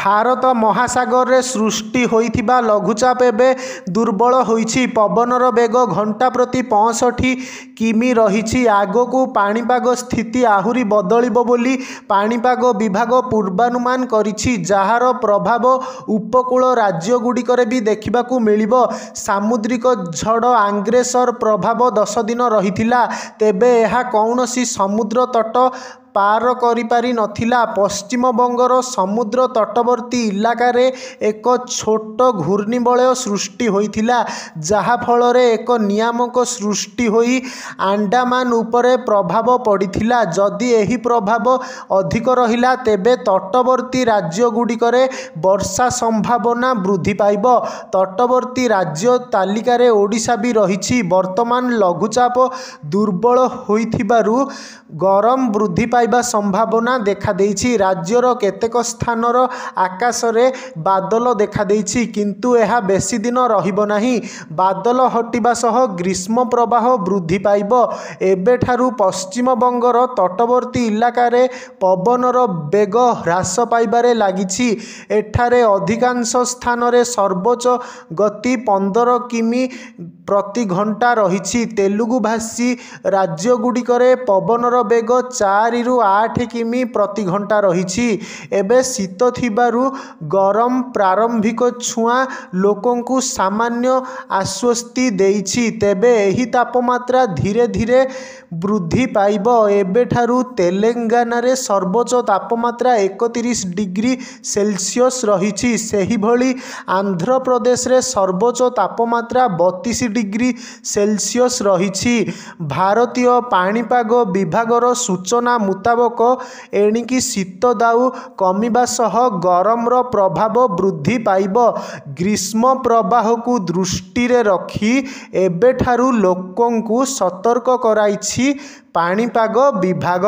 भारत महासागर रे सृष्टि होइथिबा लघुचाप एबे दुर्बल होइछि। पवनर बेग घंटा प्रति 65 किमी रहिछि। आगकू पाणीपाग स्थिति आहुरी बदलिबो बोली पाणीपाग विभाग पूर्वानुमान करिछि, जार प्रभाव उपकूल राज्य गुड़िकरे भी देखिबाकू मिलिबो। सामुद्रिक झड़ आंग्रेसर प्रभाव 10 दिन रहिथिला, तेबे एहा कौनसी समुद्र तट पार करि पारि नथिला। पश्चिम बंगर समुद्र तटवर्ती इलाकार एक छोट घूर्णिबलय सृष्टि होइथिला, जहा फलरे एक नियामक सृष्टि होई अंडमान उपरे प्रभाव पड़िथिला। जदि एही प्रभाव अधिक रहिला तेबे तटवर्ती राज्य गुड़िकरे वर्षा संभावना वृद्धि पाइब। तटवर्ती राज्य तालिकारे ओडिशा भी रहिछि। वर्तमान लघुचाप दुर्बल होइथिबारु गरम वृद्धि पाइबा संभावना देखा देइछि। राज्यर केतेक स्थानर आकाशरे बादल देखा देइछि, किंतु एहा बेसी दिन रहिबो नाही। बादल हटिबा सह ग्रीष्म प्रवाह वृद्धि पाइब। एबेठारु पश्चिम बंगर तटवर्ती इलाकारे पवनर बेग ह्रास पाइबारे लागिछि। एठारे अधिकांश स्थानरे सर्वोच्च गति 15 किमी प्रति घंटा रहिछि। तेलुगु भाषी राज्य गुड़िकरे पवनर बेग 4 ରୁ 8 किमी प्रति घंटा रहिछि। एबे शीत थिबारु गरम प्रारंभिक छुआ लोकंकु सामान्य आश्वस्ति देइछि, तेबे एही तापमात्रा धीरे धीरे वृद्धि पाइब। एबेठारु तेलेंगाना रे सर्वोच्च तापमात्रा 31 डिग्री सेल्सियस रहिछि। सेही भली आंध्र प्रदेश रे सर्वोच्च तापमात्रा 32 डिग्री सेल्सियस रहिछि। भारतीय पाणीपाग विभागर सूचना मुताबक एणिकी शीत दाउ कमिबा सह गरमर प्रभाव वृद्धि पाइब। ग्रीष्म प्रवाह को दृष्टि रे रखी एबेठारु लोकंकु सतर्क कराइछि पाणीपाग विभाग।